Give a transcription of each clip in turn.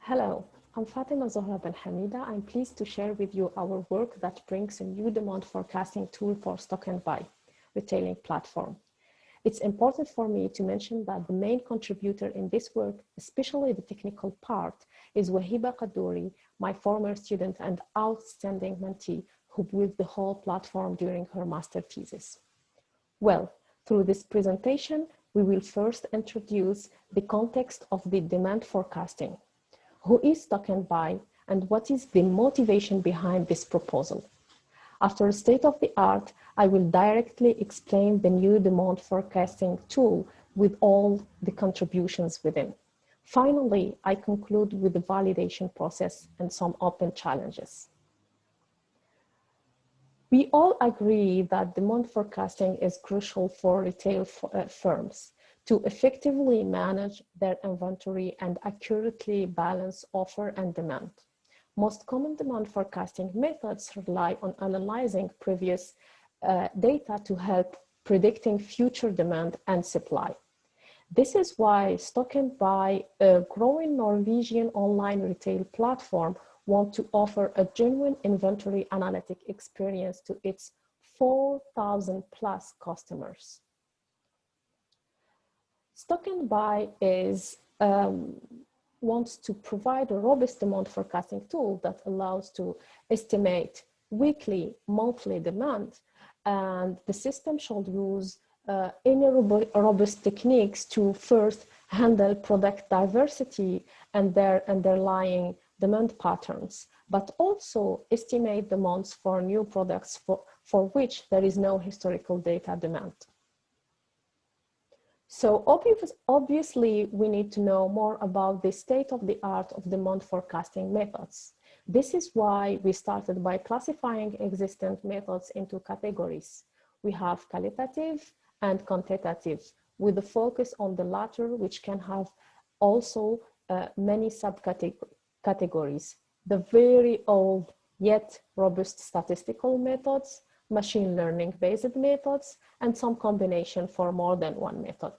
Hello, I'm Fatima.Z. I'm pleased to share with you our work that brings a new demand forecasting tool for Stock&Buy retailing platform. It's important for me to mention that the main contributor in this work, especially the technical part, is Ouahiba Kadouri, my former student and outstanding mentee who built the whole platform during her master thesis. Well, through this presentation, we will first introduce the context of the demand forecasting. Who is Stock&Buy and what is the motivation behind this proposal? After a state of the art, I will directly explain the new demand forecasting tool with all the contributions within. Finally, I conclude with the validation process and some open challenges. We all agree that demand forecasting is crucial for retail firms to effectively manage their inventory and accurately balance offer and demand. Most common demand forecasting methods rely on analyzing previous data to help predicting future demand and supply. This is why Stock&Buy, a growing Norwegian online retail platform, want to offer a genuine inventory analytic experience to its 4,000 plus customers. Stock&Buy wants to provide a robust demand forecasting tool that allows to estimate weekly, monthly demand, and the system should use any robust techniques to first handle product diversity and their underlying demand patterns, but also estimate demands for new products for which there is no historical data demand. So obviously, we need to know more about the state of the art of demand forecasting methods. This is why we started by classifying existing methods into categories. We have qualitative and quantitative, with a focus on the latter, which can have also many subcategories. The very old yet robust statistical methods, machine learning based methods, and some combination for more than one method.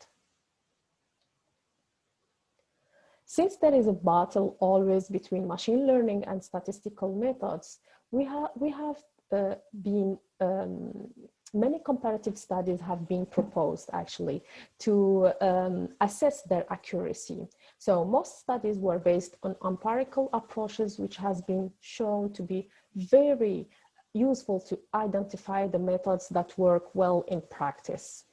Since there is a battle always between machine learning and statistical methods, many comparative studies have been proposed actually to assess their accuracy. So most studies were based on empirical approaches, which has been shown to be very useful to identify the methods that work well in practice.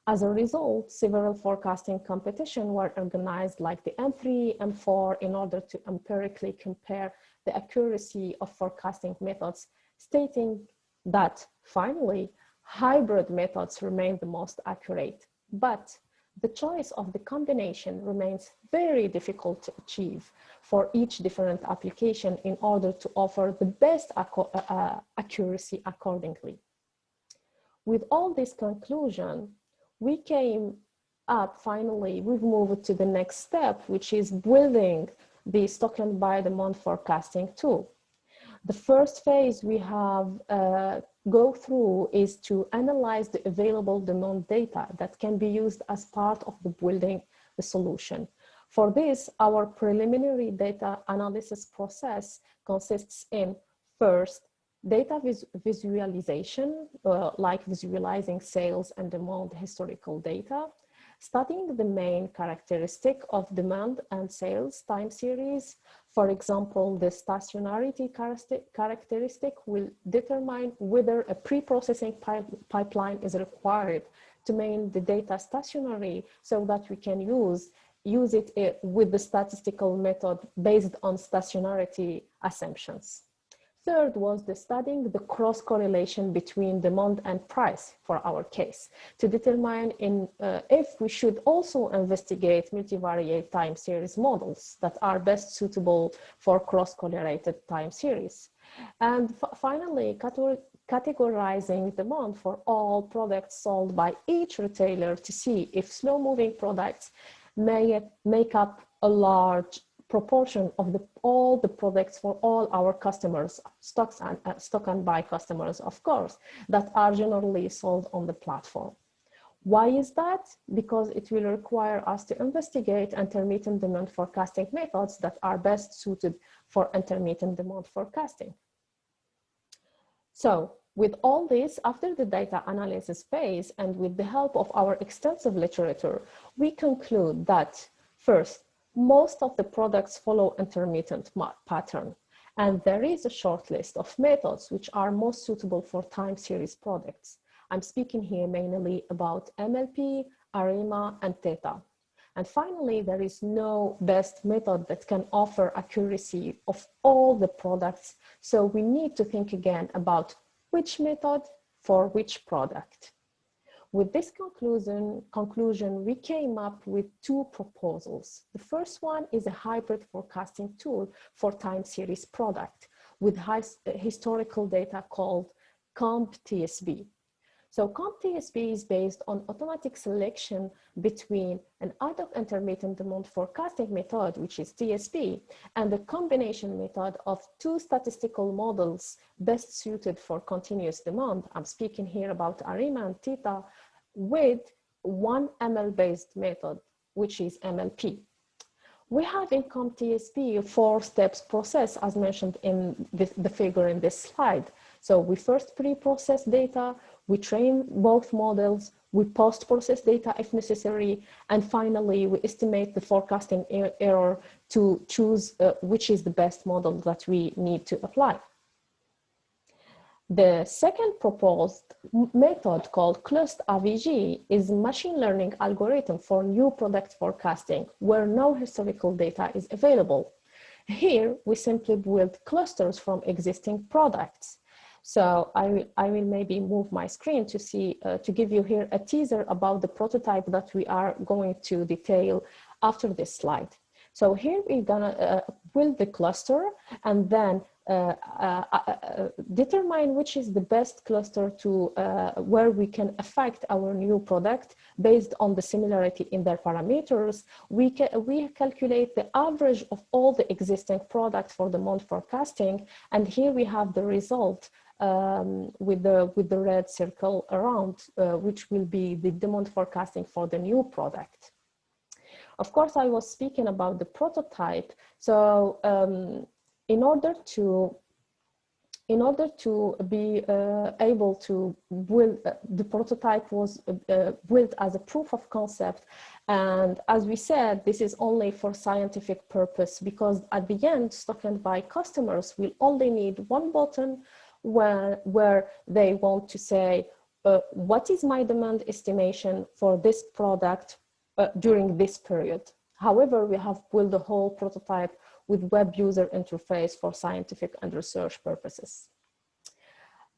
As a result, several forecasting competitions were organized like the M3, M4 in order to empirically compare the accuracy of forecasting methods, stating that finally, hybrid methods remain the most accurate, but the choice of the combination remains very difficult to achieve for each different application in order to offer the best accuracy accordingly. With all this conclusion, we came up finally, we've moved to the next step, which is building the Stock&Buy demand forecasting tool. The first phase we have go through is to analyze the available demand data that can be used as part of the building the solution. For this, our preliminary data analysis process consists in first, data visualization, like visualizing sales and demand historical data, studying the main characteristic of demand and sales time series. For example, the stationarity characteristic will determine whether a pre-processing pipeline is required to make the data stationary so that we can use it with the statistical method based on stationarity assumptions. Third was studying the cross-correlation between demand and price for our case to determine if we should also investigate multivariate time series models that are best suitable for cross-correlated time series. And finally, categorizing demand for all products sold by each retailer to see if slow-moving products may make up a large proportion of all the products for all our customers, Stock&Buy customers, of course, that are generally sold on the platform. Why is that? Because it will require us to investigate intermittent demand forecasting methods that are best suited for intermittent demand forecasting. So with all this, after the data analysis phase and with the help of our extensive literature, we conclude that first, most of the products follow intermittent pattern. And there is a short list of methods which are most suitable for time series products. I'm speaking here mainly about MLP, ARIMA, and theta. And finally, there is no best method that can offer accuracy of all the products. So we need to think again about which method for which product. With this conclusion, we came up with two proposals. The first one is a hybrid forecasting tool for time series product with historical data called CompTSB. So CompTSB is based on automatic selection between an ad hoc intermittent demand forecasting method, which is TSB, and the combination method of two statistical models best suited for continuous demand. I'm speaking here about ARIMA and theta, with one ML-based method, which is MLP. We have in CompTSB a 4-steps process, as mentioned in the figure in this slide. So we first pre-process data, we train both models, we post-process data if necessary, and finally we estimate the forecasting error to choose which is the best model that we need to apply. The second proposed method called Cluster AVG is a machine learning algorithm for new product forecasting where no historical data is available. Here, we simply build clusters from existing products. So I will maybe move my screen to see, to give you here a teaser about the prototype that we are going to detail after this slide. So here we're gonna build the cluster and then determine which is the best cluster to where we can affect our new product based on the similarity in their parameters. We calculate the average of all the existing products for the month forecasting, and here we have the result with the red circle around, which will be the demand forecasting for the new product. Of course, I was speaking about the prototype. So in order to be able to build, the prototype was built as a proof of concept. And as we said, this is only for scientific purpose, because at the end, Stock&Buy customers will only need one button where they want to say, what is my demand estimation for this product during this period. However, we have built the whole prototype with web user interface for scientific and research purposes.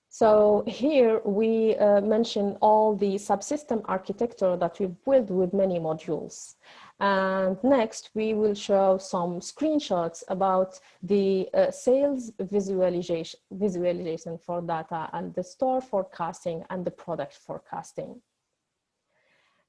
So here we mention all the subsystem architecture that we built with many modules. And next, we will show some screenshots about the sales visualization for data and the store forecasting and the product forecasting.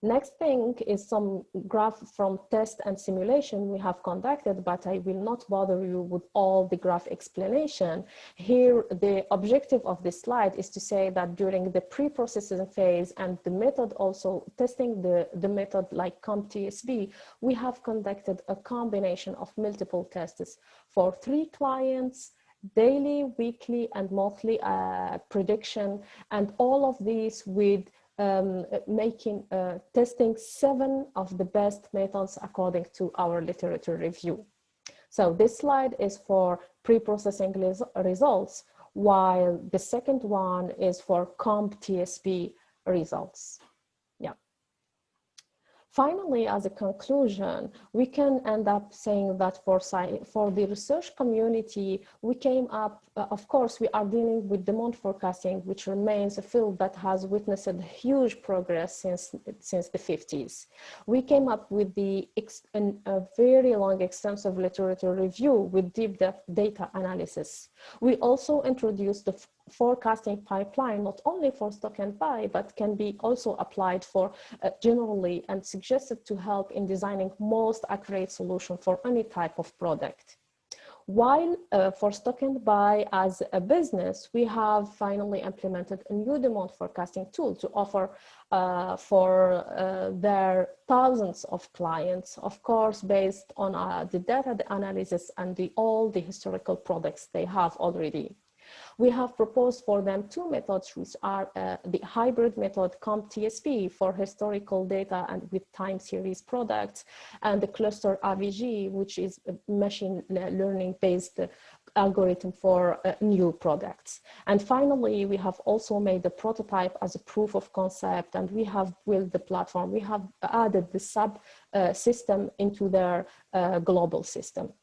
Next thing is some graph from test and simulation we have conducted, but I will not bother you with all the graph explanation. Here, the objective of this slide is to say that during the pre-processing phase and the method also testing the method like CompTSB, we have conducted a combination of multiple tests for 3 clients, daily, weekly, and monthly prediction, and all of these with testing 7 of the best methods according to our literature review. So this slide is for pre-processing results, while the second one is for CompTSB results. Yeah. Finally, as a conclusion, we can end up saying that for the research community, we came up, of course, we are dealing with demand forecasting, which remains a field that has witnessed huge progress since the 50s. We came up with a very long, extensive literature review with deep data analysis. We also introduced the forecasting pipeline, not only for Stock&Buy, but can be also applied for generally and suggested to help in designing most accurate solution for any type of product. While for Stock&Buy as a business, we have finally implemented a new demand forecasting tool to offer for their thousands of clients, of course, based on the data, the analysis, and all the historical products they have already. We have proposed for them two methods, which are the hybrid method CompTSP for historical data and with time series products, and the cluster AVG, which is a machine learning based algorithm for new products. And finally, we have also made the prototype as a proof of concept, and we have built the platform. We have added the sub system into their global system.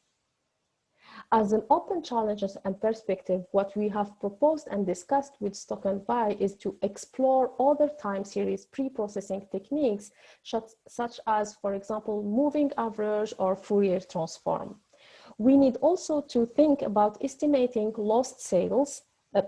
As an open challenges and perspective, what we have proposed and discussed with Stock&Buy is to explore other time series pre-processing techniques, such as, for example, moving average or Fourier transform. We need also to think about estimating lost sales,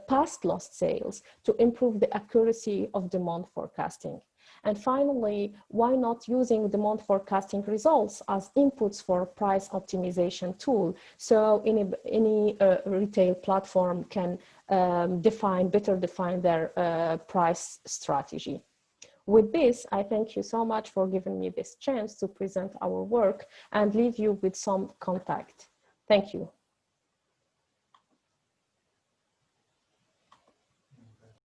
past lost sales, to improve the accuracy of demand forecasting. And finally, why not using demand forecasting results as inputs for price optimization tool? So any retail platform can better define their price strategy. With this, I thank you so much for giving me this chance to present our work and leave you with some contact. Thank you.